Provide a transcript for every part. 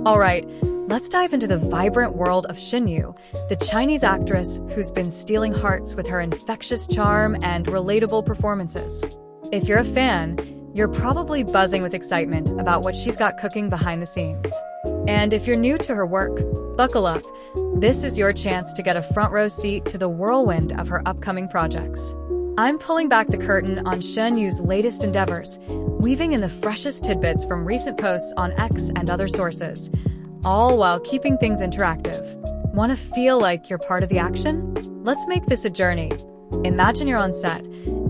Alright, let's dive into the vibrant world of Shen Yu, the Chinese actress who's been stealing hearts with her infectious charm and relatable performances. If you're a fan, you're probably buzzing with excitement about what she's got cooking behind the scenes. And if you're new to her work, buckle up. This is your chance to get a front row seat to the whirlwind of her upcoming projects. I'm pulling back the curtain on Shen Yu's latest endeavors, weaving in the freshest tidbits from recent posts on X and other sources, all while keeping things interactive. Want to feel like you're part of the action? Let's make this a journey. Imagine you're on set,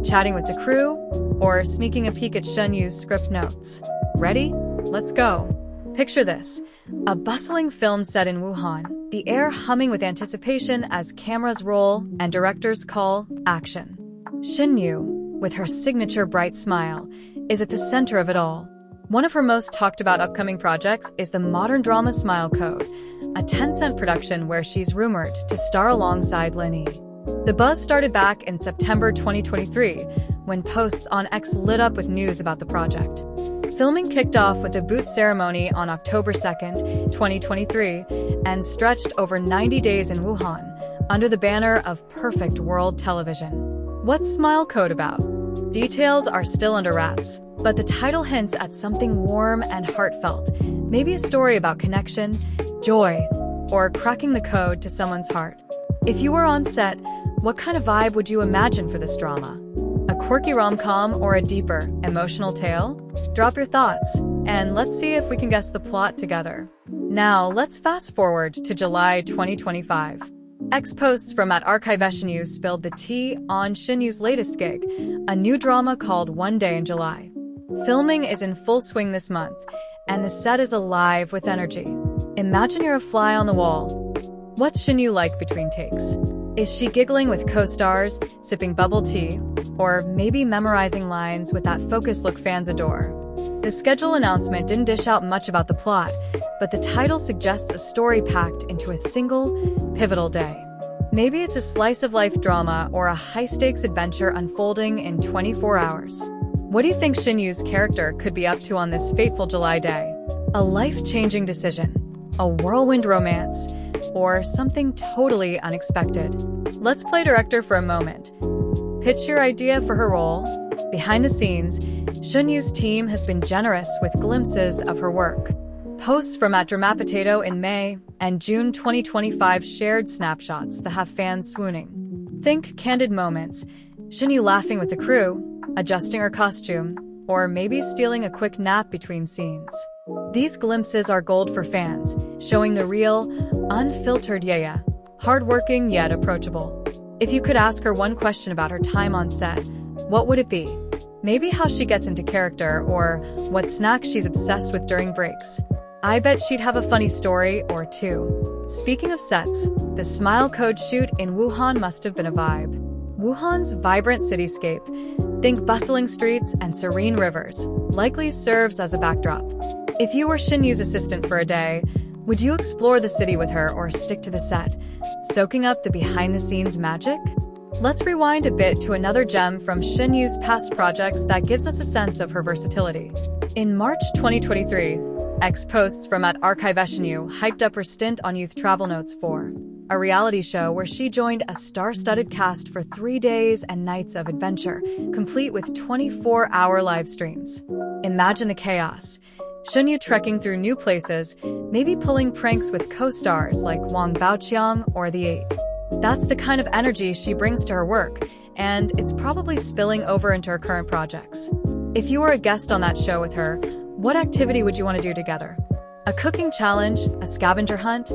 chatting with the crew, or sneaking a peek at Shen Yu's script notes. Ready? Let's go. Picture this: a bustling film set in Wuhan, the air humming with anticipation as cameras roll and directors call action. Shen Yu, with her signature bright smile, is at the center of it all. One of her most talked about upcoming projects is the modern drama Smile Code, a Tencent production where she's rumored to star alongside Lin Yi. The buzz started back in September 2023, when posts on X lit up with news about the project. Filming kicked off with a boot ceremony on October 2nd, 2023, and stretched over 90 days in Wuhan, under the banner of Perfect World Television. What's Smile Code about? Details are still under wraps, but the title hints at something warm and heartfelt, maybe a story about connection, joy, or cracking the code to someone's heart. If you were on set, what kind of vibe would you imagine for this drama? A quirky rom-com or a deeper, emotional tale? Drop your thoughts, and let's see if we can guess the plot together. Now, let's fast forward to July 2025. X posts from @ArchiveShenYu spilled the tea on Shen Yu's latest gig, a new drama called One Day in July. Filming is in full swing this month, and the set is alive with energy. Imagine you're a fly on the wall. What's Shen Yu like between takes? Is she giggling with co-stars, sipping bubble tea, or maybe memorizing lines with that focused look fans adore? The schedule announcement didn't dish out much about the plot, but the title suggests a story packed into a single, pivotal day. Maybe it's a slice-of-life drama or a high-stakes adventure unfolding in 24 hours. What do you think Shen Yu's character could be up to on this fateful July day? A life-changing decision, a whirlwind romance, or something totally unexpected? Let's play director for a moment. Pitch your idea for her role. Behind the scenes, Shen Yu's team has been generous with glimpses of her work. Posts from @DramaPotato in May and June 2025 shared snapshots that have fans swooning. Think candid moments, Shen Yu laughing with the crew, adjusting her costume, or maybe stealing a quick nap between scenes. These glimpses are gold for fans, showing the real, unfiltered Yaya, hardworking yet approachable. If you could ask her one question about her time on set, what would it be? Maybe how she gets into character, or what snacks she's obsessed with during breaks. I bet she'd have a funny story or two. Speaking of sets, the Smile Code shoot in Wuhan must have been a vibe. Wuhan's vibrant cityscape, think bustling streets and serene rivers, likely serves as a backdrop. If you were Shen Yu's assistant for a day, would you explore the city with her or stick to the set, soaking up the behind-the-scenes magic? Let's rewind a bit to another gem from Shen Yu's past projects that gives us a sense of her versatility. In March 2023, X posts from @ArchiveShenYu hyped up her stint on Youth Travel Notes 4, a reality show where she joined a star-studded cast for 3 days and nights of adventure, complete with 24-hour live streams. Imagine the chaos. Shen Yu trekking through new places, maybe pulling pranks with co-stars like Wang Baoqiang or The Eight. That's the kind of energy she brings to her work, and it's probably spilling over into her current projects. If you were a guest on that show with her, what activity would you want to do together? A cooking challenge, a scavenger hunt,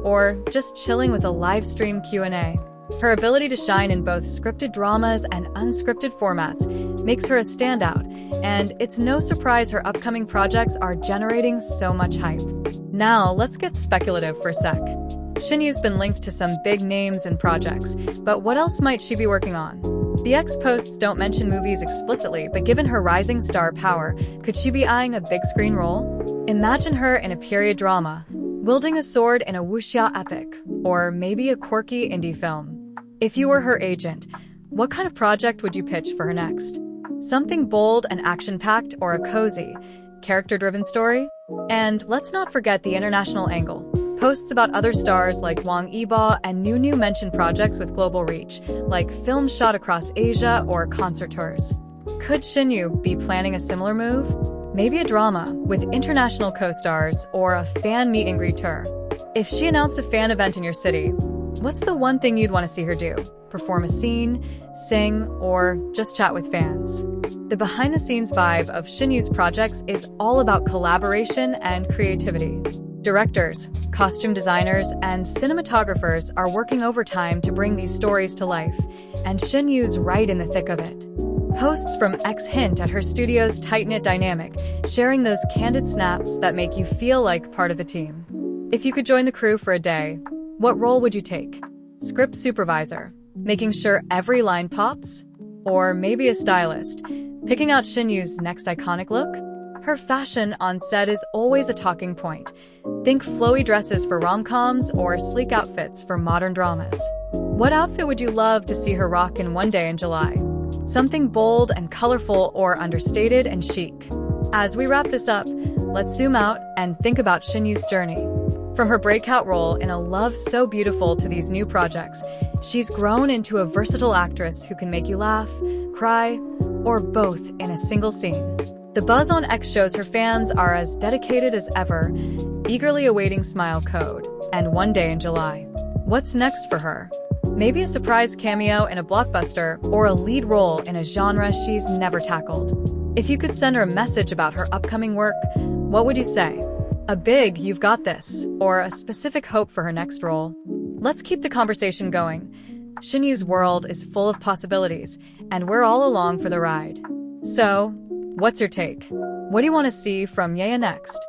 or just chilling with a live stream Q&A? Her ability to shine in both scripted dramas and unscripted formats makes her a standout, and it's no surprise her upcoming projects are generating so much hype. Now, let's get speculative for a sec. Shen Yu's been linked to some big names and projects, but what else might she be working on? The X posts don't mention movies explicitly, but given her rising star power, could she be eyeing a big screen role? Imagine her in a period drama, wielding a sword in a wuxia epic, or maybe a quirky indie film. If you were her agent, what kind of project would you pitch for her next? Something bold and action-packed, or a cozy, character-driven story. And let's not forget the international angle. Posts about other stars like Wang Yibo and New mention projects with global reach, like films shot across Asia or concert tours. Could Shen Yu be planning a similar move? Maybe a drama with international co-stars or a fan meet and greet tour. If she announced a fan event in your city, what's the one thing you'd want to see her do? Perform a scene, sing, or just chat with fans? The behind-the-scenes vibe of Shen Yu's projects is all about collaboration and creativity. Directors, costume designers, and cinematographers are working overtime to bring these stories to life, and Shen Yu's right in the thick of it. Posts from X hint at her studio's tight-knit dynamic, sharing those candid snaps that make you feel like part of the team. If you could join the crew for a day, what role would you take? Script supervisor, making sure every line pops? Or maybe a stylist, picking out Shen Yu's next iconic look? Her fashion on set is always a talking point. Think flowy dresses for rom-coms or sleek outfits for modern dramas. What outfit would you love to see her rock in one day in July? Something bold and colorful or understated and chic. As we wrap this up, let's zoom out and think about Shen Yu's journey. From her breakout role in A Love So Beautiful to these new projects, she's grown into a versatile actress who can make you laugh, cry, or both in a single scene. The buzz on X shows her fans are as dedicated as ever, eagerly awaiting Smile Code and One Day in July. What's next for her? Maybe a surprise cameo in a blockbuster or a lead role in a genre she's never tackled. If you could send her a message about her upcoming work, what would you say? A big "you've got this" or a specific hope for her next role? Let's keep the conversation going. Shen Yu's world is full of possibilities, and we're all along for the ride. So, what's your take? What do you want to see from Yaya next?